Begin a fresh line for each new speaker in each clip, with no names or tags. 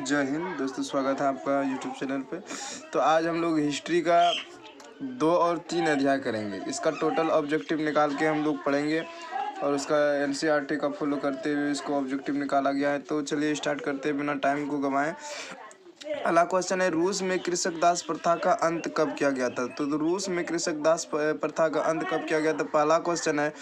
जय हिंद दोस्तों, स्वागत है आपका यूट्यूब चैनल पे। तो आज हम लोग हिस्ट्री का 2 और 3 अध्याय करेंगे। इसका टोटल ऑब्जेक्टिव निकाल के हम लोग पढ़ेंगे और उसका एनसीईआरटी का फॉलो करते हुए इसको ऑब्जेक्टिव निकाला गया है। तो चलिए स्टार्ट करते हैं बिना टाइम को गंवाएं। पहला क्वेश्चन है, रूस में कृषक दास प्रथा का अंत कब किया गया था? तो रूस में कृषक दास प्रथा का अंत कब किया गया था? पहला क्वेश्चन है,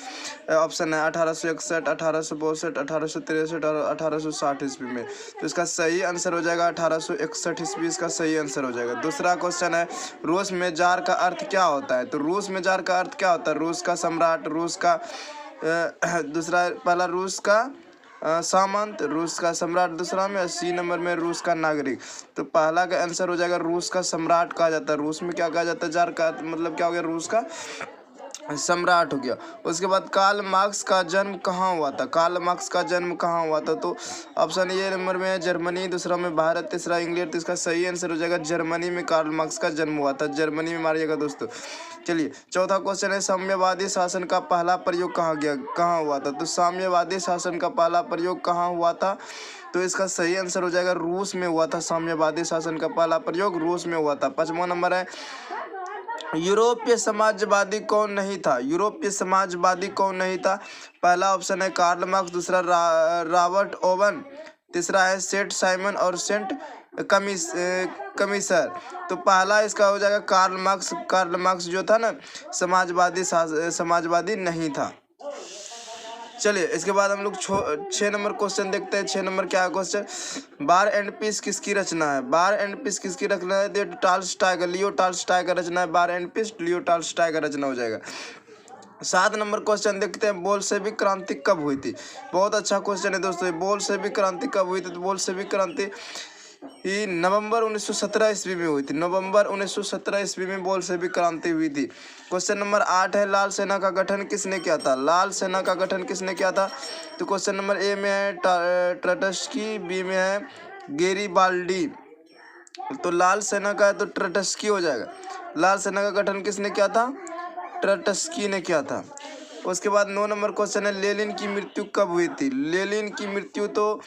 ऑप्शन है 1861, 1862, 1863 और 1860 ईस्वी में। तो इसका सही आंसर हो जाएगा 1861 ईस्वी, इसका सही आंसर हो जाएगा। दूसरा क्वेश्चन है, रूस में जार का अर्थ क्या होता है? तो रूस में जार का अर्थ क्या होता है? रूस का सम्राट, रूस का दूसरा, पहला रूस का सामंत, रूस का सम्राट दूसरा में, 80 नंबर में रूस का नागरिक। तो पहला का आंसर हो जाएगा रूस का सम्राट कहा जाता है। रूस में क्या कहा जाता है? जार का मतलब क्या हो गया? रूस का सम्राट हो गया। उसके बाद कार्ल मार्क्स का जन्म कहाँ हुआ था? कार्ल मार्क्स का जन्म कहाँ हुआ था? तो ऑप्शन ए नंबर में है जर्मनी, दूसरा में भारत, तीसरा इंग्लैंड। तो इसका सही आंसर हो जाएगा जर्मनी में कार्ल मार्क्स का जन्म हुआ था। जर्मनी में मारिएगा दोस्तों। चलिए चौथा क्वेश्चन है, साम्यवादी शासन का पहला प्रयोग कहाँ हुआ था? तो साम्यवादी शासन का पहला प्रयोग कहाँ हुआ था? तो इसका सही आंसर हो जाएगा रूस में हुआ था। साम्यवादी शासन का पहला प्रयोग रूस में हुआ था। 5वां नंबर है, यूरोपीय समाजवादी कौन नहीं था? यूरोपीय समाजवादी कौन नहीं था? पहला ऑप्शन है कार्ल मार्क्स, दूसरा रॉबर्ट ओवन, तीसरा है सेंट साइमन और सेंट कमीसर। तो पहला इसका हो जाएगा कार्ल मार्क्स। कार्ल मार्क्स जो था ना, समाजवादी नहीं था। चलिए इसके बाद हम लोग 6 नंबर क्वेश्चन देखते हैं। 6 नंबर क्या है क्वेश्चन? वार एंड पीस किसकी रचना है? वार एंड पीस किसकी रचना है? लियो टॉल्स्टॉय का रचना है। War and piece Leo Tolstoy का रचना हो जाएगा। 7 नंबर क्वेश्चन देखते हैं, बोल्शेविक क्रांति कब हुई थी? बहुत अच्छा क्वेश्चन है दोस्तों। बोल्शेविक क्रांति कब हुई थी? तो बोल्शेविक क्रांति ये नवंबर 1917 ईस्वी में हुई थी। नवंबर 1917 ईस्वी में बोल्शेविक क्रांति हुई थी। क्वेश्चन नंबर 8 है, लाल सेना का गठन किसने किया था? लाल सेना का गठन किसने किया था? तो क्वेश्चन नंबर ए में है ट्रटस्की, बी में है गेरिबाल्डी। तो लाल सेना का है तो ट्रटस्की हो जाएगा। लाल सेना का गठन किसने किया था? ट्रटस्की ने किया था। उसके बाद 9 नंबर क्वेश्चन है, लेनिन की मृत्यु कब हुई थी? लेनिन की मृत्यु तो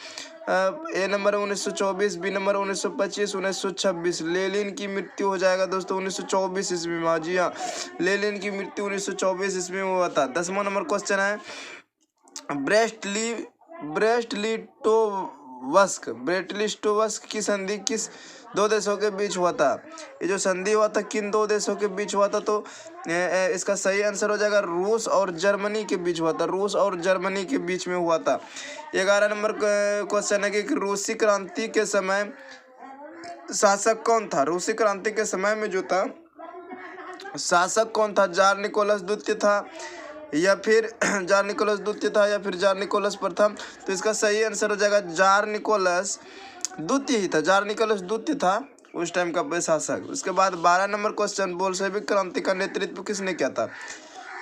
ए नंबर 1924, बी नंबर 1925, 1926। लेनिन की मृत्यु हो जाएगा दोस्तों 1924 ईस्वी में। जी हाँ, लेनिन की मृत्यु 1924 ईस्वी में हुआ था। 10वां नंबर क्वेश्चन है, ब्रेस्ट-लिटोवस्क की संधि किस 2 देशों के बीच हुआ था? ये जो संधि हुआ था किन 2 देशों के बीच हुआ था? तो इसका सही आंसर हो जाएगा रूस और जर्मनी के बीच हुआ था। रूस और जर्मनी के बीच में हुआ था। 11 नंबर क्वेश्चन है कि रूसी क्रांति के समय शासक कौन था? रूसी क्रांति के समय में जो था शासक कौन था? जार निकोलस द्वितीय था या फिर जार निकोलस द्वितीय था या फिर जार निकोलस प्रथम? तो इसका सही आंसर हो जाएगा जार निकोलस द्वितीय ही था। जार निकोलस द्वितीय था उस टाइम का शासक। उसके बाद 12 नंबर क्वेश्चन, बोल्शेविक क्रांति का नेतृत्व किसने किया था?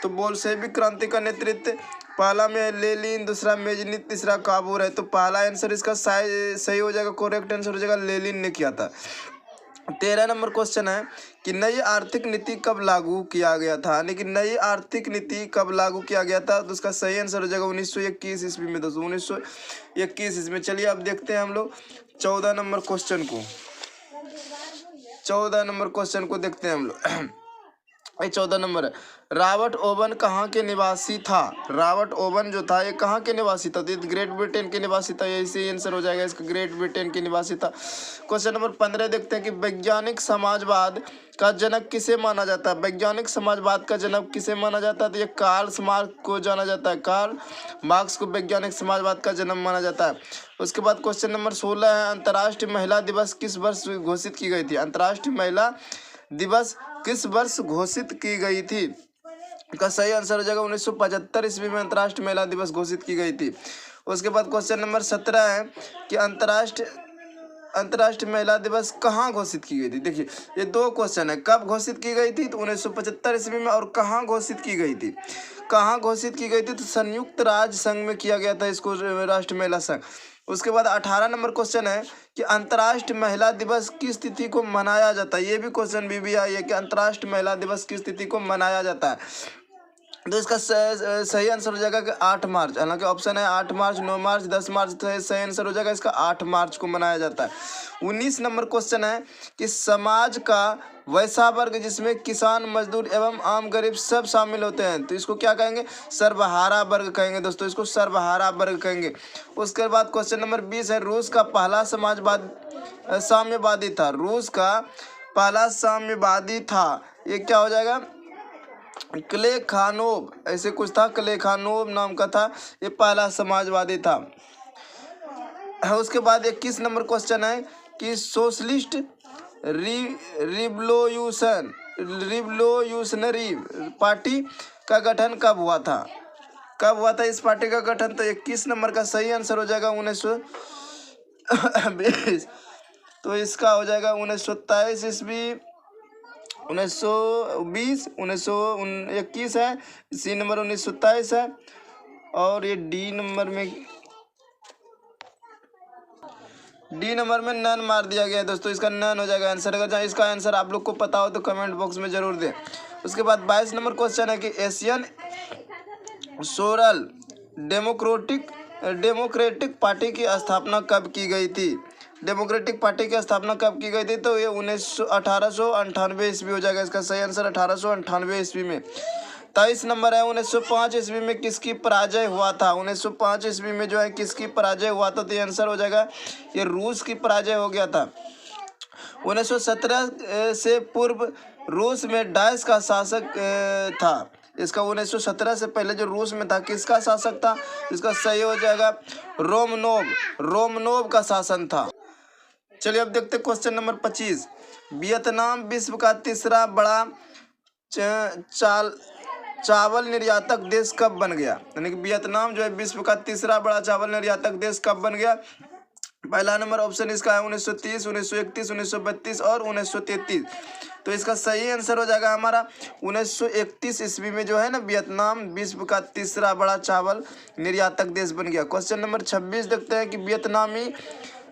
तो बोल्शेविक क्रांति का नेतृत्व पहला में लेनिन, दूसरा मेजनिक, तीसरा काबूर है। तो पहला आंसर इसका सही हो जाएगा, करेक्ट आंसर हो जाएगा लेनिन ने किया था। 13 नंबर क्वेश्चन है कि नई आर्थिक नीति कब लागू किया गया था? यानी कि नई आर्थिक नीति कब लागू किया गया था? तो उसका सही आंसर हो जाएगा 1921 ईस्वी में दोस्तों, 1921 ईस्वी में। चलिए अब देखते हैं हम लोग 14 नंबर क्वेश्चन को। 14 नंबर क्वेश्चन को देखते हैं हम लोग। 14 नंबर है, रॉबर्ट ओवन कहाँ के निवासी था? रॉबर्ट ओवन जो था ये कहाँ के निवासी था? तो ग्रेट ब्रिटेन के निवासी था। यही सही आंसर हो जाएगा इसका, ग्रेट ब्रिटेन के निवासी था। क्वेश्चन नंबर 15 देखते हैं कि वैज्ञानिक समाजवाद का जनक किसे माना जाता है? वैज्ञानिक समाजवाद का जनक किसे माना जाता है? तो ये कार्ल मार्क्स को जाना जाता है। कार्ल मार्क्स को वैज्ञानिक समाजवाद का जन्म माना जाता है। उसके बाद क्वेश्चन नंबर 16 है, अंतर्राष्ट्रीय महिला दिवस किस वर्ष घोषित की गई थी? अंतर्राष्ट्रीय महिला दिवस किस वर्ष घोषित की गई थी? इसका सही आंसर हो जाएगा 1975 ईस्वी में अंतर्राष्ट्रीय महिला दिवस घोषित की गई थी। उसके बाद क्वेश्चन नंबर 17 है कि अंतर्राष्ट्रीय महिला दिवस कहाँ घोषित की गई थी? देखिए ये 2 क्वेश्चन है, कब घोषित की गई थी? तो 1975 ईस्वी में। और कहाँ घोषित की गई थी? कहाँ घोषित की गई थी? तो संयुक्त राज्य संघ में किया गया था इसको, राष्ट्रीय महिला संघ। उसके बाद 18 नंबर क्वेश्चन है कि अंतर्राष्ट्रीय महिला दिवस किस तिथि को मनाया जाता है? ये भी क्वेश्चन भी आई है कि अंतर्राष्ट्रीय महिला दिवस किस तिथि को मनाया जाता है? तो इसका सही आंसर हो जाएगा कि 8 मार्च। हालांकि ऑप्शन है 8 मार्च, 9 मार्च, 10 मार्च, तो सही आंसर हो जाएगा इसका 8 मार्च को मनाया जाता है। 19 नंबर क्वेश्चन है कि समाज का वैसा वर्ग जिसमें किसान, मजदूर एवं आम गरीब सब शामिल होते हैं, तो इसको क्या कहेंगे? सर्वहारा वर्ग कहेंगे दोस्तों, इसको सर्वहारा वर्ग कहेंगे। उसके बाद क्वेश्चन नंबर 20 है, रूस का पहला साम्यवादी था। रूस का पहला साम्यवादी था, ये क्या हो जाएगा? प्लेखानोव, ऐसे कुछ था, प्लेखानोव नाम का था, ये पहला समाजवादी था। उसके बाद 21 नंबर क्वेश्चन है कि सोशलिस्ट रिवोल्यूशनरी पार्टी का गठन कब हुआ था? कब हुआ था इस पार्टी का गठन? तो 21 नंबर का सही आंसर हो जाएगा 1920। तो इसका हो जाएगा 1927 ईस्वी, 1920, 1921 है, सी नंबर 1927 है, और ये डी नंबर में नन मार दिया गया है दोस्तों, इसका नन हो जाएगा आंसर। अगर जहाँ इसका आंसर आप लोग को पता हो तो कमेंट बॉक्स में जरूर दें। उसके बाद 22 नंबर क्वेश्चन है कि एशियन सोशल डेमोक्रेटिक पार्टी की स्थापना कब की गई थी? डेमोक्रेटिक पार्टी की स्थापना कब की गई थी? तो ये 1898 ईस्वी हो जाएगा, इसका सही आंसर 1898 ईस्वी में। 23 नंबर है, 1905 ईस्वी में किसकी पराजय हुआ था? 1905 ईस्वी में जो है किसकी पराजय हुआ था? तो ये आंसर हो जाएगा, ये रूस की पराजय हो गया था। 1917 से पूर्व रूस में डाइस का शासक था। इसका 1917 से पहले जो रूस में था किसका शासक था? इसका सही हो जाएगा रोमनोव का शासन था। चलिए अब देखते क्वेश्चन नंबर 25। वियतनाम विश्व का तीसरा बड़ा चावल निर्यातक देश कब बन गया? यानी कि वियतनाम जो है विश्व का तीसरा बड़ा चावल निर्यातक देश कब बन गया? पहला नंबर ऑप्शन इसका है 1930, 1931, 1932 और 1933। तो इसका सही आंसर हो जाएगा हमारा 1931 ईस्वी में जो है ना वियतनाम विश्व का तीसरा बड़ा चावल निर्यातक देश बन गया। क्वेश्चन नंबर 26 देखते हैं कि वियतनामी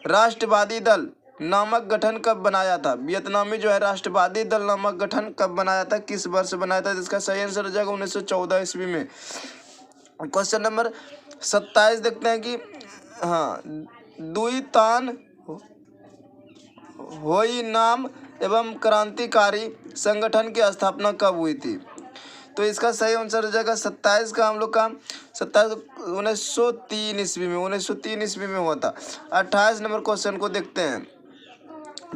राष्ट्रवादी दल नामक गठन कब बनाया था? वियतनामी जो है राष्ट्रवादी दल नामक गठन कब बनाया था, किस वर्ष बनाया था? इसका सही आंसर हो जाएगा 1914 ईस्वी में। क्वेश्चन नंबर 27 देखते हैं कि हाँ, दुई तान होई नाम एवं क्रांतिकारी संगठन की स्थापना कब हुई थी? तो इसका सही आंसर हो जाएगा 27 का हम लोग का 1903 ईस्वी में, 1903 ईस्वी में हुआ था। 28 नंबर क्वेश्चन को देखते हैं।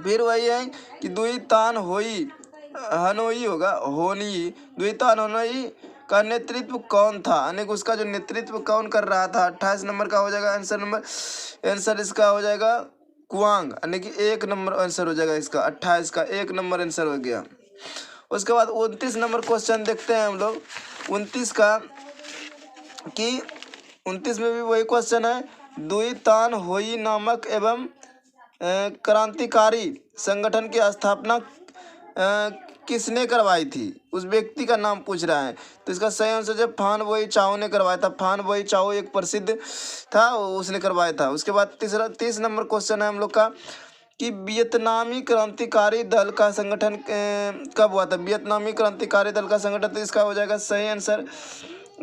फिर वही है कि दुई तान होई हनोई होगा होनी, दुई तान हनोई का नेतृत्व कौन था? यानी कि उसका जो नेतृत्व कौन कर रहा था? 28 नंबर का हो जाएगा आंसर इसका हो जाएगा कुआंग, यानी कि 1 नंबर आंसर हो जाएगा इसका। 28 का 1 नंबर आंसर हो गया। उसके बाद 29 नंबर क्वेश्चन देखते हैं हम लोग 29 का, कि 29 में भी वही क्वेश्चन है, दुई तान होई नामक एवं क्रांतिकारी संगठन की स्थापना किसने करवाई थी? उस व्यक्ति का नाम पूछ रहा है। तो इसका सही आंसर जो फान बोई चाओ ने करवाया था। फान बोई चाओ एक प्रसिद्ध था, उसने करवाया था। उसके बाद 30 नंबर क्वेश्चन है हम लोग का कि वियतनामी क्रांतिकारी दल का संगठन कब हुआ था? वियतनामी क्रांतिकारी दल का संगठन, तो इसका हो जाएगा सही आंसर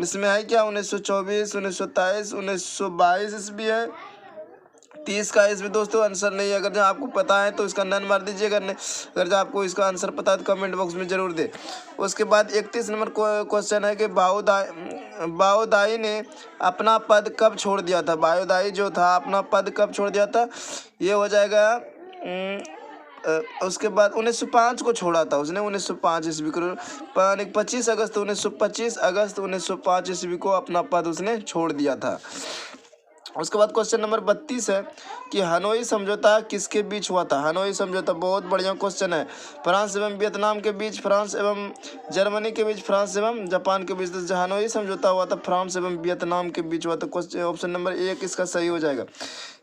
इसमें है क्या 1924, 1923, 1922 ईस्वी है। 30 का इसमें दोस्तों आंसर नहीं है। अगर जो आपको पता है तो इसका नन मार दीजिएगा, अगर जो आपको इसका आंसर पता है तो कमेंट बॉक्स में जरूर दे। उसके बाद 31 नंबर क्वेश्चन है कि बाओदाई ने अपना पद कब छोड़ दिया था? बाओदाई जो था अपना पद कब छोड़ दिया था? ये हो जाएगा उसके बाद 1905 को छोड़ा था उसने, 1905 ईस्वी को, 25 अगस्त 1905 ईस्वी को अपना पद उसने छोड़ दिया था। उसके बाद क्वेश्चन नंबर 32 है कि हनोई समझौता किसके बीच हुआ था? हनोई समझौता बहुत बढ़िया क्वेश्चन है। फ्रांस एवं वियतनाम के बीच, फ्रांस एवं जर्मनी के बीच, फ्रांस एवं जापान के बीच। तो हनोई समझौता हुआ था फ्रांस एवं वियतनाम के बीच हुआ था। क्वेश्चन ऑप्शन नंबर 1 इसका सही हो जाएगा।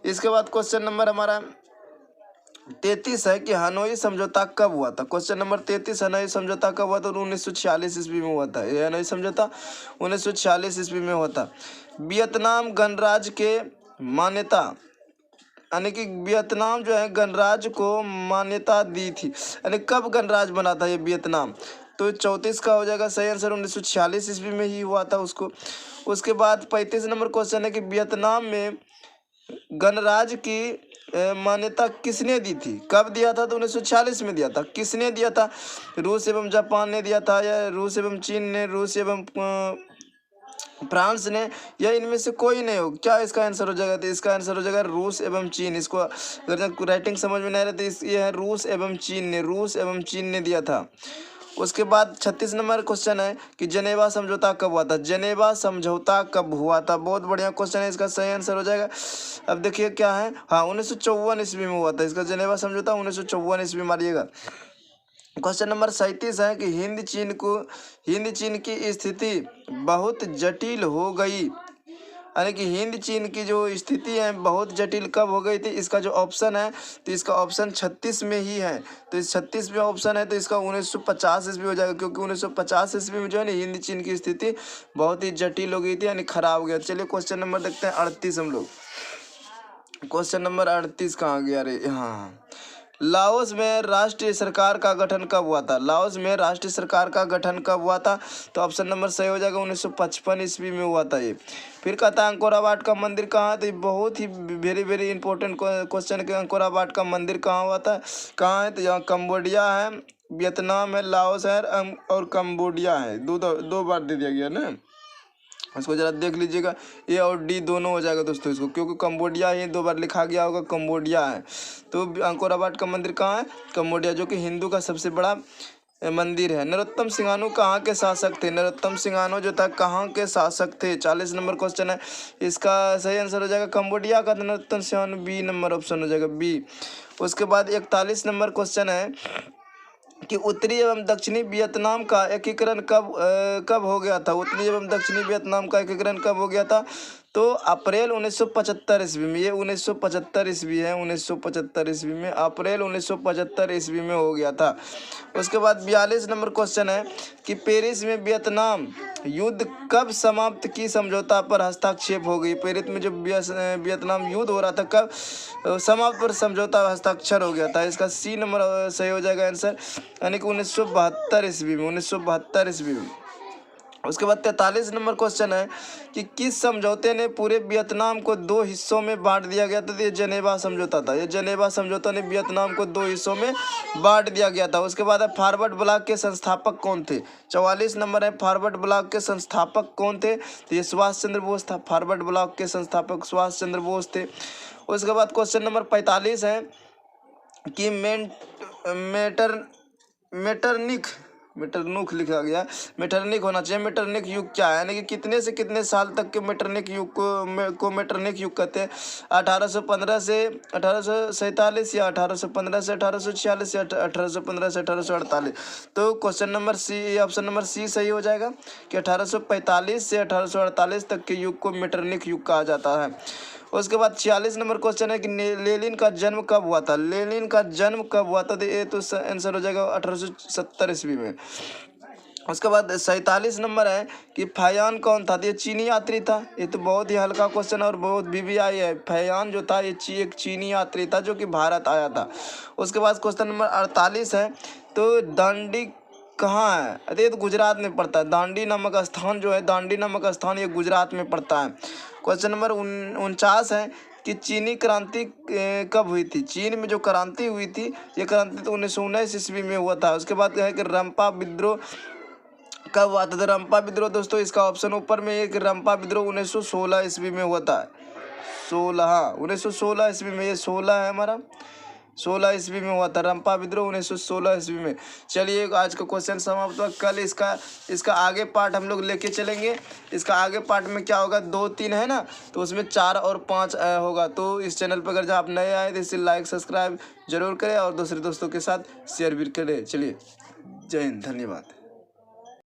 इसके बाद क्वेश्चन नंबर हमारा 33 है कि हनोई समझौता कब हुआ था? क्वेश्चन नंबर 33, हनोई समझौता कब हुआ था? 1946 ईस्वी में हुआ था। यह हनोई समझौता 1946 ईस्वी में हुआ था। वियतनाम गणराज्य के मान्यता, यानी कि वियतनाम जो है गणराज्य को मान्यता दी थी, यानी कब गणराज्य बना था ये वियतनाम? तो 34 का हो जाएगा सही आंसर। 1946 ईस्वी में ही हुआ था उसको। उसके बाद 35 नंबर क्वेश्चन है कि वियतनाम में गणराज्य की मान्यता किसने दी थी? कब दिया था? तो 1946 में दिया था। किसने दिया था? रूस एवं जापान ने दिया था, या रूस एवं चीन ने, रूस एवं फ्रांस ने, या इनमें से कोई नहीं हो? क्या इसका आंसर हो जाएगा? तो इसका आंसर हो जाएगा रूस एवं चीन। इसको अगर राइटिंग समझ में नहीं आ रहा तो ये है रूस एवं चीन ने, रूस एवं चीन ने दिया था। उसके बाद 36 नंबर क्वेश्चन है कि जनेवा समझौता कब हुआ था? जनेवा समझौता कब हुआ था? बहुत बढ़िया क्वेश्चन है, इसका सही आंसर हो जाएगा। अब देखिए क्या है, हाँ 1954 ईस्वी में हुआ था इसका जनेवा समझौता, 1954 ईस्वी मारिएगा। क्वेश्चन नंबर 37 है कि हिंद चीन की स्थिति बहुत जटिल हो गई, यानी कि हिंद चीन की जो स्थिति है बहुत जटिल कब हो गई थी? इसका जो ऑप्शन है तो इसका ऑप्शन 36 में ही है। तो इस 36 में ऑप्शन है तो इसका 1950 ईस्वी हो जाएगा, क्योंकि 1950 ईस्वी में जो है ना हिंद चीन की स्थिति बहुत ही जटिल हो गई थी, यानी खराब हो गया। चलिए क्वेश्चन नंबर देखते हैं 38 हम लोग। क्वेश्चन नंबर 38 कहाँ गया? अरे हाँ, लाओस में राष्ट्रीय सरकार का गठन कब हुआ था? लाओस में राष्ट्रीय सरकार का गठन कब हुआ था? तो ऑप्शन नंबर सही हो जाएगा 1955 ईस्वी में हुआ था ये। फिर कहता है अंकोरा वाट का मंदिर कहाँ है? तो ये बहुत ही वेरी वेरी इंपॉर्टेंट क्वेश्चन है कि अंकोरा वाट का मंदिर कहाँ हुआ था, कहाँ है? तो यहाँ कम्बोडिया है, वियतनाम है, लाओस है और कम्बोडिया है। दो बार दे दिया गया ना, इसको जरा देख लीजिएगा। ए और डी दोनों हो जाएगा दोस्तों इसको, क्योंकि कम्बोडिया ही 2 बार लिखा गया होगा, कम्बोडिया है। तो अंकोरा वाट का मंदिर कहाँ है? कम्बोडिया, जो कि हिंदू का सबसे बड़ा मंदिर है। नरोत्तम सिंघानिया कहाँ के शासक थे? नरोत्तम सिंघानिया जो था कहाँ के शासक थे? 40 नंबर क्वेश्चन है, इसका सही आंसर हो जाएगा कम्बोडिया का। Narottam Singhania B number option हो जाएगा बी। उसके बाद 41 नंबर क्वेश्चन है कि उत्तरी एवं दक्षिणी वियतनाम का एकीकरण कब हो गया था? उत्तरी एवं दक्षिणी वियतनाम का एकीकरण कब हो गया था? तो अप्रैल 1975 ईस्वी में। ये 1975 ईस्वी है, 1975 ईस्वी में, अप्रैल 1975 ईस्वी में हो गया था। उसके बाद 42 नंबर क्वेश्चन है कि पेरिस में वियतनाम युद्ध कब समाप्त की समझौता पर हस्ताक्षेप हो गई? पेरिस में जो वियतनाम युद्ध हो रहा था कब समाप्त पर समझौता हस्ताक्षर हो गया था? इसका सी नंबर सही हो जाएगा आंसर, यानी कि 1972 ईस्वी में, 1972 ईस्वी में। उसके बाद 43 नंबर क्वेश्चन है कि किस समझौते ने पूरे वियतनाम को 2 हिस्सों में बांट दिया गया था? तो ये जनेवा समझौता था। ये जनेवा समझौता ने वियतनाम को 2 हिस्सों में बांट दिया गया था। उसके बाद है फॉरवर्ड ब्लॉक के संस्थापक कौन थे? 44 नंबर है, फॉरवर्ड ब्लॉक के संस्थापक कौन थे? तो ये सुभाष चंद्र बोस था। फॉरवर्ड ब्लॉक के संस्थापक सुभाष चंद्र बोस थे। उसके बाद क्वेश्चन नंबर 45 है कि मेटरनिक लिखा गया, मेटरनिक होना चाहिए। मेटरनिक युग क्या है, यानी कि कितने से कितने साल तक के मेटरनिक युग को मेटरनिक युग कहते हैं? 1815 से 1847, या 1815 से 1846, या 1815 से 1848। तो question number C, option number C सही हो जाएगा कि 1845 से 1848 तक के युग को मेटरनिक युग कहा जाता है। उसके बाद 46 नंबर क्वेश्चन है कि लेनिन का जन्म कब हुआ था? लेनिन का जन्म कब हुआ था? तो ये तो आंसर हो जाएगा 1870 ईस्वी में। उसके बाद 47 नंबर है कि फयान कौन था? तो ये चीनी यात्री था। ये तो बहुत ही हल्का क्वेश्चन और बहुत VVI है। फयान जो था ये एक चीनी यात्री था जो कि भारत आया था। उसके बाद क्वेश्चन नंबर 48 है, तो दांडी कहाँ है? अरे ये तो गुजरात में पड़ता है। दांडी नामक स्थान जो है, दांडी नामक स्थान ये गुजरात में पड़ता है। क्वेश्चन नंबर 49 है कि चीनी क्रांति कब हुई थी? चीन में जो क्रांति हुई थी, ये क्रांति तो 1919 ईस्वी में हुआ था। उसके बाद है कि रंपा विद्रोह कब हुआ था? तो रंपा विद्रोह दोस्तों इसका ऑप्शन ऊपर में एक, रंपा विद्रोह 1916 ईस्वी में हुआ था। 1916 ईस्वी में, ये 16 है हमारा, 16 ईस्वी में हुआ था रंपा विद्रोह, 1916 ईस्वी में। चलिए आज का क्वेश्चन समाप्त हुआ। कल इसका आगे पार्ट हम लोग लेके चलेंगे। इसका आगे पार्ट में क्या होगा, 2, 3 है ना, तो उसमें 4 और 5 होगा। तो इस चैनल पर अगर आप नए आए तो इसे लाइक सब्सक्राइब जरूर करें और दूसरे दोस्तों के साथ शेयर भी करें। चलिए, जय हिंद, धन्यवाद।